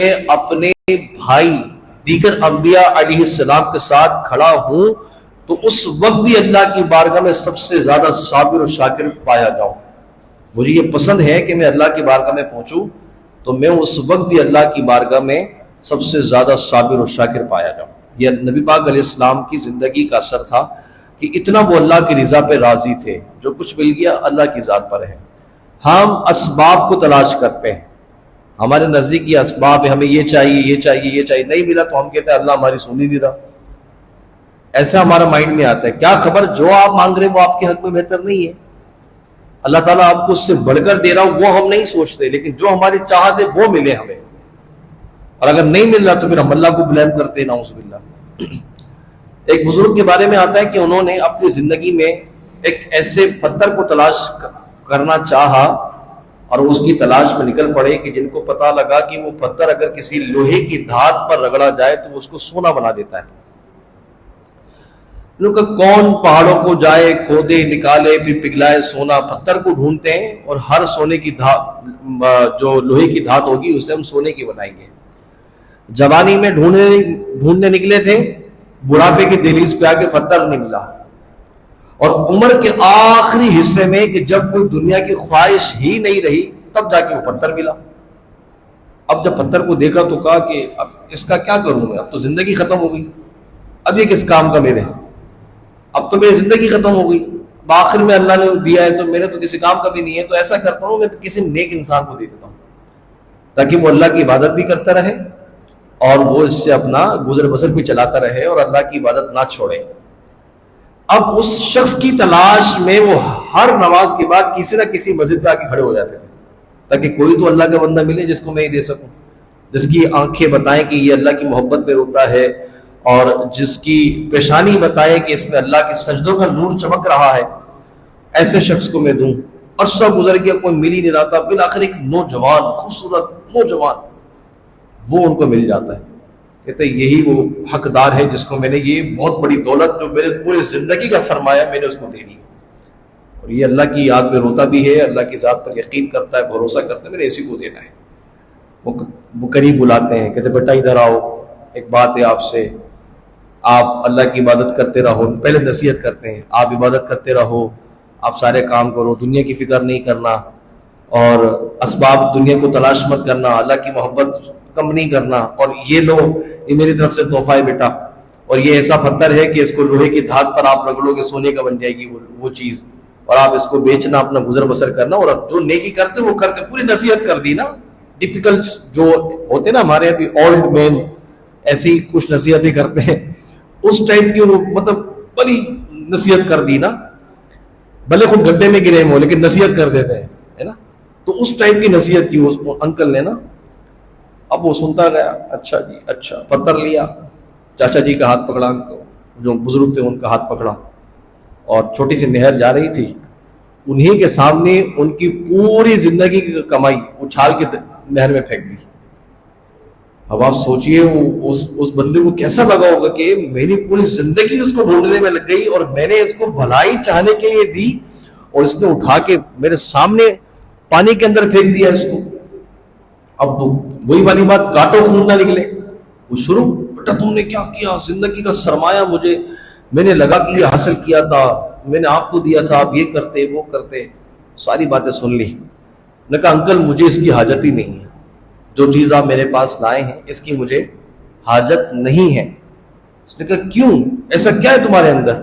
اپنے بھائی دیگر انبیاء علیہ السلام کے ساتھ کھڑا ہوں تو اس وقت بھی اللہ کی بارگاہ میں سب سے زیادہ صابر و شاکر پایا جاؤں. مجھے یہ پسند ہے کہ میں اللہ کی بارگاہ میں پہنچوں تو میں اس وقت بھی اللہ کی بارگاہ میں سب سے زیادہ صابر و شاکر پایا جاؤں. یہ نبی پاک علیہ السلام کی زندگی کا اثر تھا کہ اتنا وہ اللہ کی رضا پہ راضی تھے. جو کچھ مل گیا اللہ کی ذات پر ہے. ہم اسباب کو تلاش کرتے ہیں, ہمارے نزدیک یہ اسباب ہے, ہمیں یہ چاہیے یہ چاہیے یہ چاہیے, نہیں ملا تو ہم کہتے ہیں اللہ ہماری سن ہی نہیں رہا. ایسا ہمارا مائنڈ میں آتا ہے. کیا خبر جو آپ مانگ رہے ہیں وہ آپ کے حق میں بہتر نہیں ہے, اللہ تعالیٰ آپ کو اس سے بڑھ کر دے رہا ہوں وہ ہم نہیں سوچتے, لیکن جو ہماری چاہت ہے وہ ملے ہمیں, اور اگر نہیں مل رہا تو پھر ہم اللہ کو بلیم کرتے ہیں, نعوذ باللہ. ایک بزرگ کے بارے میں آتا ہے کہ انہوں نے اپنی زندگی میں ایک ایسے پتھر کو تلاش کرنا چاہا اور اس کی تلاش میں نکل پڑے کہ جن کو پتہ لگا کہ وہ پتھر اگر کسی لوہے کی دھات پر رگڑا جائے تو اس کو سونا بنا دیتا ہے. ان کا کون پہاڑوں کو جائے کھودے نکالے پھر پگھلائے سونا, پتھر کو ڈھونڈتے ہیں اور ہر سونے کی دھات جو لوہے کی دھات ہوگی اسے ہم سونے کی بنائیں گے. جوانی میں ڈھونڈنے نکلے تھے, بڑھاپے کی دہلیز پہ آ کے پتھر نہیں ملا, اور عمر کے آخری حصے میں کہ جب کوئی دنیا کی خواہش ہی نہیں رہی تب جا کے وہ پتھر ملا. اب جب پتھر کو دیکھا تو کہا کہ اب اس کا کیا کروں میں, اب تو زندگی ختم ہو گئی, اب یہ کس کام کا میرے, اب تو میری زندگی ختم ہو گئی, آخر میں اللہ نے دیا ہے تو میرے تو کسی کام کا بھی نہیں ہے. تو ایسا کرتا ہوں میں کسی نیک انسان کو دے دیتا ہوں تاکہ وہ اللہ کی عبادت بھی کرتا رہے اور وہ اس سے اپنا گزر بسر بھی چلاتا رہے اور اللہ کی عبادت نہ چھوڑے. اب اس شخص کی تلاش میں وہ ہر نماز کے بعد کسی نہ کسی مسجد پہ آ کے کھڑے ہو جاتے تھے تاکہ کوئی تو اللہ کا بندہ ملے جس کو میں ہی دے سکوں, جس کی آنکھیں بتائیں کہ یہ اللہ کی محبت میں روتا ہے, اور جس کی پیشانی بتائے کہ اس میں اللہ کے سجدوں کا نور چمک رہا ہے, ایسے شخص کو میں دوں. اور سب گزر گیا, کوئی مل ہی نہیں رہا تھا. بالآخر ایک نوجوان, خوبصورت نوجوان, وہ ان کو مل جاتا ہے. کہتے ہیں یہی وہ حقدار ہے جس کو میں نے یہ بہت بڑی دولت جو میرے پورے زندگی کا سرمایہ میں نے اس کو دے دی, اور یہ اللہ کی یاد میں روتا بھی ہے, اللہ کی ذات پر یقین کرتا ہے, بھروسہ کرتا ہے, میں نے اسی کو دینا ہے. وہ قریب بلاتے ہیں, کہتے بیٹا ادھر آؤ, ایک بات ہے آپ سے, آپ اللہ کی عبادت کرتے رہو. پہلے نصیحت کرتے ہیں, آپ عبادت کرتے رہو, آپ سارے کام کرو, دنیا کی فکر نہیں کرنا, اور اسباب دنیا کو تلاش مت کرنا, اللہ کی محبت کم نہیں کرنا, اور یہ لو یہ میری طرف سے تحفہ ہے بیٹا, اور یہ ایسا پتھر ہے کہ اس کو لوہے کی دھات پر آپ رگڑو گے سونے کا بن جائے گی وہ چیز, اور آپ اس کو بیچنا, اپنا گزر بسر کرنا, اور جو نیکی کرتے وہ کرتے. پوری نصیحت کر دی نا. ٹپیکل جو ہوتے نا ہمارے ابھی اولڈ مین ایسی کچھ نصیحتیں کرتے ہیں, اس ٹائپ کی وہ مطلب بڑی نصیحت کر دی نا, بھلے خود گڈھے میں گرے ہوں لیکن نصیحت کر دیتے ہیں, ہے نا. تو اس ٹائپ کی نصیحت کی اس انکل نے نا. اب وہ سنتا گیا, اچھا جی اچھا, پتھر لیا, چاچا جی کا ہاتھ پکڑا, جو بزرگ تھے ان کا ہاتھ پکڑا, اور چھوٹی سی نہر جا رہی تھی, انہی کے سامنے ان کی پوری زندگی کی کمائی اچھال کے نہر میں پھینک دی. اب آپ سوچئے اس بندے کو کیسا لگا ہوگا کہ میری پوری زندگی اس کو ڈھونڈنے میں لگ گئی اور میں نے اس کو بھلائی چاہنے کے لیے دی, اور اس نے اٹھا کے میرے سامنے پانی کے اندر پھینک دیا اس کو. اب وہی والی بات, کاٹو خون نہ نکلے. وہ شروع, بیٹا تم نے کیا کیا, زندگی کا سرمایہ مجھے, میں نے لگا کہ یہ حاصل کیا تھا, میں نے آپ کو دیا تھا, آپ یہ کرتے وہ کرتے, ساری باتیں سن لی. نے کہا انکل مجھے اس کی حاجت ہی نہیں ہے, جو چیز آپ میرے پاس لائے ہیں اس کی مجھے حاجت نہیں ہے. اس نے کہا کیوں, ایسا کیا ہے تمہارے اندر؟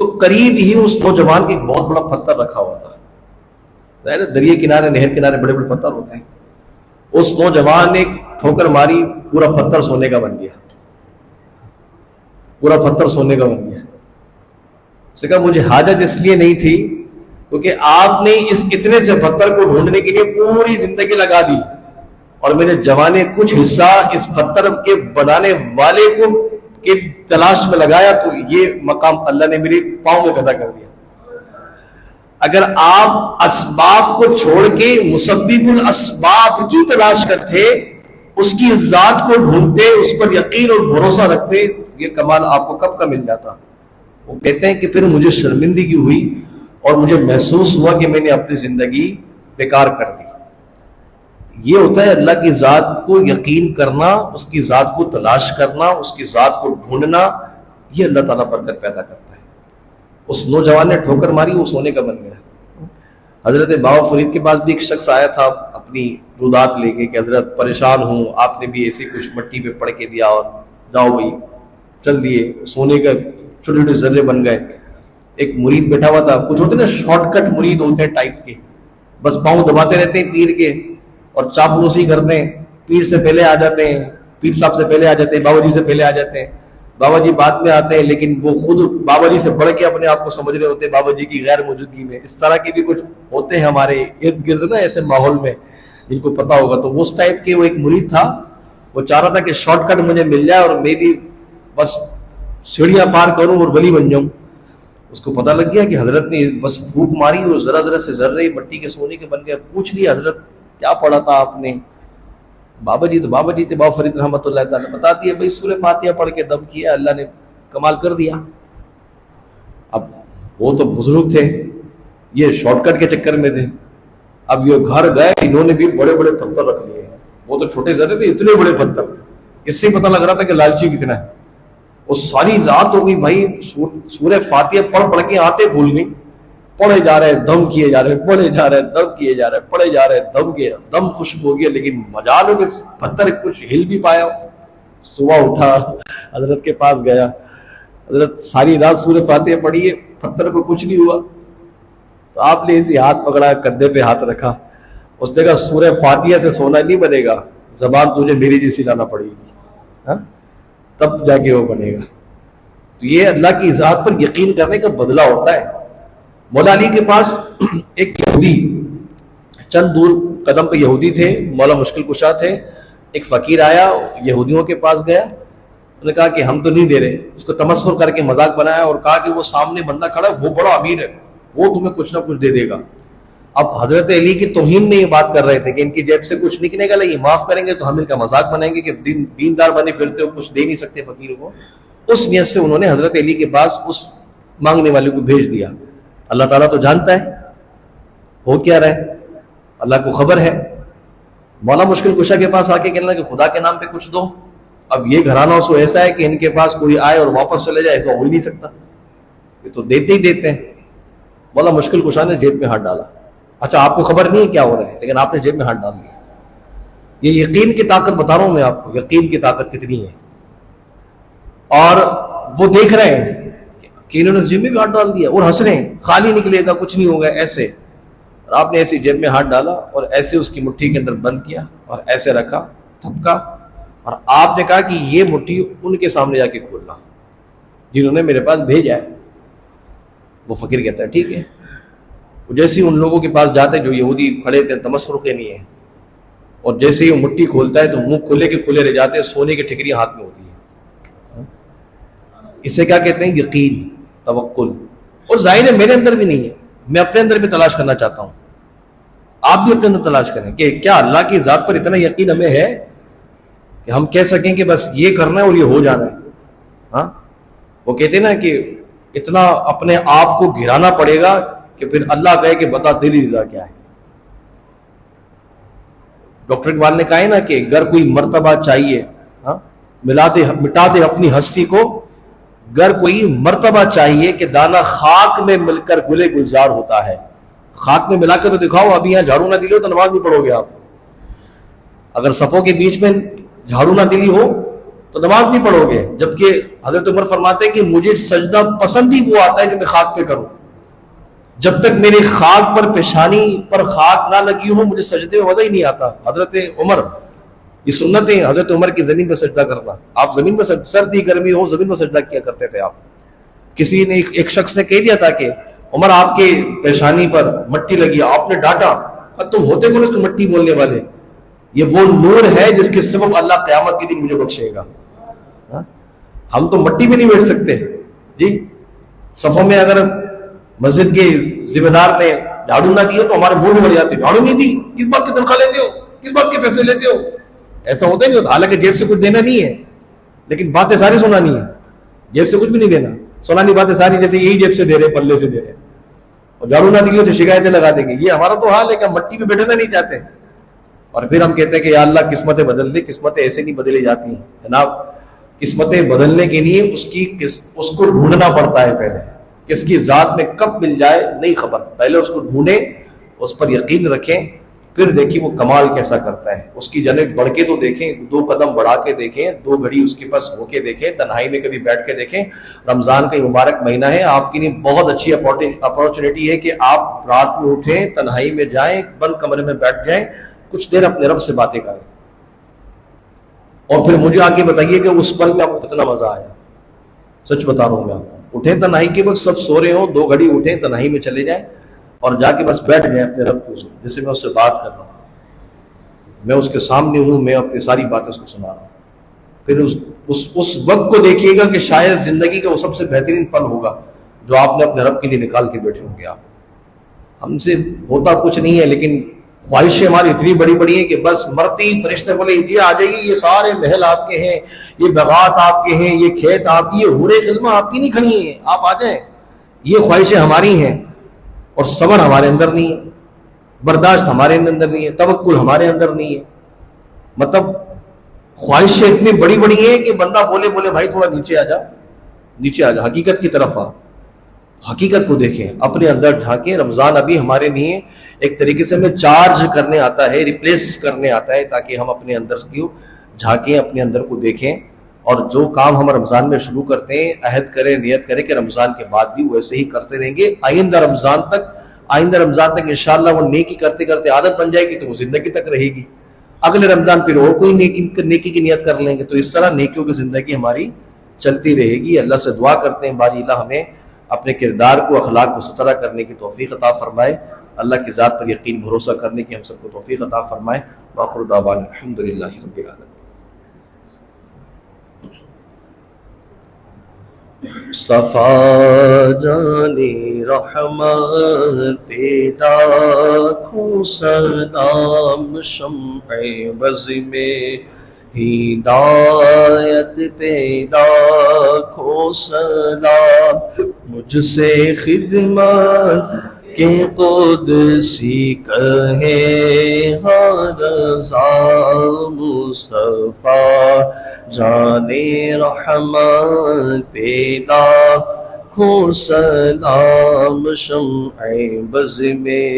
تو قریب ہی اس نوجوان کے ایک بہت بڑا پتھر رکھا ہوا تھا. دریا کنارے, نہر کنارے بڑے بڑے پتھر ہوتے ہیں. اس نوجوان نے ٹھوکر ماری, پورا پتھر سونے کا بن گیا, پورا پتھر سونے کا بن گیا. اس نے کہا مجھے حاجت اس لیے نہیں تھی کیونکہ آپ نے اس اتنے سے پتھر کو ڈھونڈنے کے لیے پوری زندگی لگا دی, اور میں نے جوانے کچھ حصہ اس پتھر کے بنانے والے کو کی تلاش میں لگایا, تو یہ مقام اللہ نے میرے پاؤں میں پیدا کر دیا. اگر آپ اسباب کو چھوڑ کے مسبب الاسباب کی تلاش کرتے, اس کی ذات کو ڈھونڈتے, اس پر یقین اور بھروسہ رکھتے, یہ کمال آپ کو کب کا مل جاتا. وہ کہتے ہیں کہ پھر مجھے شرمندگی ہوئی اور مجھے محسوس ہوا کہ میں نے اپنی زندگی بیکار کر دی. یہ ہوتا ہے اللہ کی ذات کو یقین کرنا، اس کی ذات کو تلاش کرنا، اس کی ذات کو ڈھونڈنا، یہ اللہ تعالیٰ برکت پیدا کرتا ہے۔ اس نوجوان نے ٹھوکر ماری، وہ سونے کا بن گیا۔ حضرت بابا فرید کے پاس بھی ایک شخص آیا تھا اپنی رودات لے کے کہ حضرت پریشان ہوں، آپ نے بھی ایسے کچھ مٹی پہ پڑھ کے دیا اور جاؤ بھائی، چل دیے، سونے کا چھوٹے چھوٹے ذرے بن گئے۔ ایک مرید بیٹھا ہوا تھا، کچھ ہوتے نا شارٹ کٹ مرید ہوتے ہیں ٹائپ کے، بس پاؤں دباتے رہتے ہیں پیر کے اور چاپلوسی کرتے ہیں، پیر سے پہلے آ جاتے ہیں، پیر صاحب سے پہلے آ جاتے ہیں، بابا جی سے پہلے آ جاتے ہیں، بابا جی بعد میں آتے ہیں، لیکن وہ خود بابا جی سے بڑھ کے اپنے آپ کو سمجھ رہے ہوتے ہیں بابا جی کی غیر موجودگی میں۔ اس طرح کے بھی کچھ ہوتے ہیں ہمارے ارد گرد نا ایسے ماحول میں، جن کو پتا ہوگا۔ تو اس ٹائپ کے وہ ایک مرید تھا، وہ چاہ رہا تھا کہ شارٹ کٹ مجھے مل جائے اور میں بھی بس سیڑھیاں پار کروں اور ولی بن جاؤں۔ اس کو پتہ لگ گیا کہ حضرت نے بس پھونک ماری اور ذرا ذرا سے ذرے مٹی کے سونے کے بن گئے۔ پوچھ لیا حضرت کیا پڑھا تھا آپ نے؟ بابا جی تھے بابا فرید رحمۃ اللہ تعالیٰ، بتا دیا بھائی سورہ فاتحہ پڑھ کے دم کیا، اللہ نے کمال کر دیا۔ اب وہ تو بزرگ تھے، یہ شارٹ کٹ کے چکر میں تھے۔ اب یہ گھر گئے، انہوں نے بھی بڑے بڑے پتھر رکھ لیے، وہ تو چھوٹے ذرے تھے، اتنے بڑے پتھر، اس سے پتہ لگ رہا تھا کہ لالچی کتنا ہے۔ وہ ساری رات ہو گئی بھائی، سورہ فاتحہ پڑھ کے آتے بھول گئی، پڑھے جا رہے دم کیے جا رہے، پڑھے جا رہے دم کیے جا رہے، پڑھے جا رہے دم کیے، دم خشک ہو گیا، لیکن مجال ہو کہ پتھر کچھ ہل بھی پایا۔ صبح اٹھا، حضرت کے پاس گیا، حضرت ساری رات سورہ فاتحہ پڑھی ہے، پتھر کو کچھ نہیں ہوا۔ تو آپ نے اسی ہاتھ پکڑا، کندھے پہ ہاتھ رکھا، اس نے کہا سورہ فاتحہ سے سونا نہیں بنے گا، زبان تجھے میری جیسی لانا پڑے گی، تب جا کے وہ بنے گا۔ تو یہ اللہ کی ذات پر یقین کرنے کا بدلہ ہوتا ہے۔ مولا علی کے پاس ایک یہودی، چند دور قدم پہ یہودی تھے، مولا مشکل کشا تھے، ایک فقیر آیا، یہودیوں کے پاس گیا، انہوں نے کہا کہ ہم تو نہیں دے رہے، اس کو تمسخر کر کے مذاق بنایا اور کہا کہ وہ سامنے بندہ کھڑا ہے، وہ بڑا امیر ہے، وہ تمہیں کچھ نہ کچھ دے دے گا۔ اب حضرت علی کی توہین میں یہ بات کر رہے تھے کہ ان کی جیب سے کچھ نکلے گا، یہ معاف کریں گے تو ہم ان کا مذاق بنائیں گے کہ دیندار بنے پھرتے ہو، کچھ دے نہیں سکتے فقیر کو۔ اس نیت سے انہوں نے حضرت علی کے پاس اس مانگنے والے کو بھیج دیا۔ اللہ تعالیٰ تو جانتا ہے ہو کیا رہے، اللہ کو خبر ہے۔ مولا مشکل کشا کے پاس آ کے کہنے لگا کہ خدا کے نام پہ کچھ دو۔ اب یہ گھرانہ سو ایسا ہے کہ ان کے پاس کوئی آئے اور واپس چلے جائے، ایسا ہو ہی نہیں سکتا، یہ تو دیتے ہی دیتے ہیں۔ مولا مشکل کشا نے جیب میں ہاتھ ڈالا، اچھا آپ کو خبر نہیں ہے کیا ہو رہا ہے، لیکن آپ نے جیب میں ہاتھ ڈال دیا۔ یہ یقین کی طاقت بتا رہا ہوں میں آپ کو، یقین کی طاقت کتنی ہے۔ اور وہ دیکھ رہے ہیں کہ انہوں نے جیب میں بھی ہاتھ ڈال دیا اور ہنس رہے ہیں، خالی نکلے گا، کچھ نہیں ہوگا ایسے۔ اور آپ نے ایسی جیب میں ہاتھ ڈالا اور ایسے اس کی مٹھی کے اندر بند کیا اور ایسے رکھا، تھپکا، اور آپ نے کہا کہ یہ مٹھی ان کے سامنے جا کے کھولنا جنہوں نے میرے پاس بھیجا ہے۔ وہ فقیر کہتا ہے ٹھیک ہے۔ وہ جیسے ہی ان لوگوں کے پاس جاتے جو یہودی کھڑے تھے، تمسخر کے نہیں ہے، اور جیسے ہی وہ مٹھی کھولتا ہے تو منہ کھلے کے کھلے رہ جاتے ہیں، سونے کی ٹھکریاں ہاتھ میں ہوتی ہیں۔ اسے کیا کہتے ہیں؟ یقین، توکل۔ اور ظاہر ہے میرے اندر بھی نہیں ہے، میں اپنے اندر بھی تلاش کرنا چاہتا ہوں، آپ بھی اپنے اندر تلاش کریں کہ کیا اللہ کی ذات پر اتنا یقین ہمیں ہے کہ ہم کہہ سکیں کہ بس یہ کرنا ہے اور یہ ہو جانا ہے۔ ہاں، وہ کہتے ہیں نا کہ اتنا اپنے آپ کو گرانا پڑے گا کہ پھر اللہ کہے کہ بتا تیری رضا کیا ہے۔ ڈاکٹر اقبال نے کہا ہے نا کہ اگر کوئی مرتبہ چاہیے، مٹا دے اپنی ہستی کو، گر کوئی مرتبہ چاہیے کہ دانا خاک میں مل کر گلے گلزار ہوتا ہے۔ خاک میں ملا کے تو دکھاؤ، ابھی یہاں جھاڑو نہ دلی ہو تو نماز نہیں پڑھو گے آپ۔ اگر صفوں کے بیچ میں جھاڑو نہ دلی ہو تو نماز نہیں پڑھو گے۔ جبکہ حضرت عمر فرماتے ہیں کہ مجھے سجدہ پسند ہی وہ آتا ہے کہ میں خاک پہ کروں، جب تک میرے خاک پر پیشانی پر خاک نہ لگی ہو مجھے سجدے میں مزہ ہی نہیں آتا۔ حضرت عمر، یہ سنت ہے حضرت عمر کی زمین پہ سجدہ کرنا۔ آپ زمین پہ سردی گرمی ہو زمین پہ سجدہ کیا کرتے تھے آپ۔ کسی نے ایک شخص نے کہہ دیا تھا کہ عمر آپ کے پیشانی پر مٹی لگی، آپ نے ڈانٹا، تم ہوتے کون اس کو مٹی بولنے والے؟ یہ وہ نور ہے جس کے سبب اللہ قیامت کے دن مجھے بخشے گا۔ ہم تو مٹی بھی نہیں بیٹھ سکتے جی۔ صفوں میں اگر مسجد کے ذمہ دار نے جھاڑو نہ دیا تو ہمارے منہ میں مر جاتے، جھاڑو نہیں دی، کس بات کی تنخواہ لیتے ہو، کس بات کے پیسے لیتے ہو؟ ایسا ہوتا ہی نہیں ہوتا۔ حالانکہ جیب سے کچھ دینا نہیں ہے، لیکن باتیں ساری سنانی ہے، جیب سے کچھ بھی نہیں دینا، سنانی باتیں ساری جیسے یہی جیب سے دے رہے، پلے سے دے رہے، اور جھاڑو نہ دی تو شکایتیں لگا دیں گے۔ یہ ہمارا تو حال ہے کہ ہم مٹی پہ بیٹھنا نہیں چاہتے، اور پھر ہم کہتے ہیں کہ یا اللہ قسمتیں بدل دے. قسمتیں ایسے نہیں بدلی جاتی ہیں جناب. قسمتیں بدلنے کے لیے اس کو ڈھونڈنا پڑتا ہے. پہلے کس کی ذات میں کب مل جائے نہیں خبر. پہلے اس کو ڈھونڈیں, اس پر یقین رکھیں, پھر دیکھیں وہ کمال کیسا کرتا ہے. اس کی جانب بڑھ کے تو دیکھیں, 2 قدم بڑھا کے دیکھیں, 2 گھڑی اس کے پاس ہو کے دیکھیں, تنہائی میں کبھی بیٹھ کے دیکھیں. رمضان کا یہ مبارک مہینہ ہے, آپ کے لیے بہت اچھی اپارچونیٹی ہے کہ آپ رات میں اٹھیں, تنہائی میں جائیں, بند کمرے میں بیٹھ جائیں, کچھ دیر اپنے رب سے باتیں کریں, اور پھر مجھے آ کے بتائیے کہ اس پل میں آپ کو کتنا مزہ آیا. سچ بتا رہا ہوں میں آپ کو. اٹھیں تنہائی کے وقت, سب سو رہے ہوں, 2 گھڑی اٹھیں, تنہائی میں چلے جائیں اور جا کے بس بیٹھ گئے اپنے رب کے حضور, جیسے میں اس سے بات کر رہا ہوں, میں اس کے سامنے ہوں, میں اپنی ساری باتیں اس کو سنا رہا ہوں. پھر اس وقت کو دیکھیے گا کہ شاید زندگی کا وہ سب سے بہترین پل ہوگا جو آپ نے اپنے رب کے لیے نکال کے بیٹھے ہوں گے. آپ ہم سے ہوتا کچھ نہیں ہے, لیکن خواہشیں ہماری اتنی بڑی بڑی ہیں کہ بس مرتی فرشتے بولے یہ آ جائے گی, یہ سارے محل آپ کے ہیں, یہ باغات آپ کے ہیں, یہ کھیت آپ کی, یہ حوریں خدمہ آپ کی نہیں کھڑی ہیں, آپ آ جائیں. یہ خواہشیں ہماری ہیں, اور صبر ہمارے اندر نہیں ہے, برداشت ہمارے اندر نہیں ہے, توکل ہمارے اندر نہیں ہے. مطلب خواہشیں اتنی بڑی بڑی ہیں کہ بندہ بولے بھائی تھوڑا نیچے آ جا, نیچے آ جا, حقیقت کی طرف آ, حقیقت کو دیکھیں, اپنے اندر ڈھانکیں. رمضان ابھی ہمارے لیے ایک طریقے سے ہمیں چارج کرنے آتا ہے, ریپلیس کرنے آتا ہے, تاکہ ہم اپنے اندر کی جھانکیں, اپنے اندر کو دیکھیں, اور جو کام ہم رمضان میں شروع کرتے ہیں عہد کریں, نیت کریں کہ رمضان کے بعد بھی ویسے ہی کرتے رہیں گے. آئندہ رمضان تک انشاءاللہ وہ نیکی کرتے کرتے عادت بن جائے گی, تو وہ زندگی تک رہے گی. اگلے رمضان پھر اور کوئی نیکی کی نیت کر لیں گے, تو اس طرح نیکیوں کی زندگی ہماری چلتی رہے گی. اللہ سے دعا کرتے ہیں باری اللہ ہمیں اپنے کردار کو, اخلاق کو ستھرا کرنے کی توفیق عطا فرمائے. اللہ کی ذات پر یقین بھروسہ کرنے کی ہم سب کو توفیق عطا فرمائے. وآخر دعوانا الحمدللہ رب العالمین. مصطفیٰ جانی رحمت پیدا کھو سلام, شمع بز میں ہدایت پیدا کھو سلام, مجھ سے خدمت کہ قدسی کہے ہر رضا, مصطفیٰ جان رحمت پیدا کھو سلام, شمع بز میں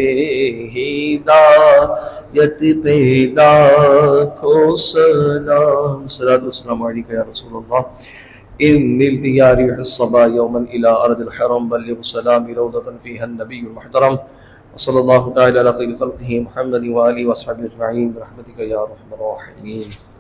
ہدایت پیدا کھو سلام. صلاۃ والسلام علیکہ یا رسول اللہ. إن الديار الصبا يوما إلى أرض الحرم, بلغ السلام روضة فيها النبي المحترم. وصلى الله تعالى على خير خلقه محمد وآله وأصحابه أجمعين برحمتك يا أرحم الراحمين.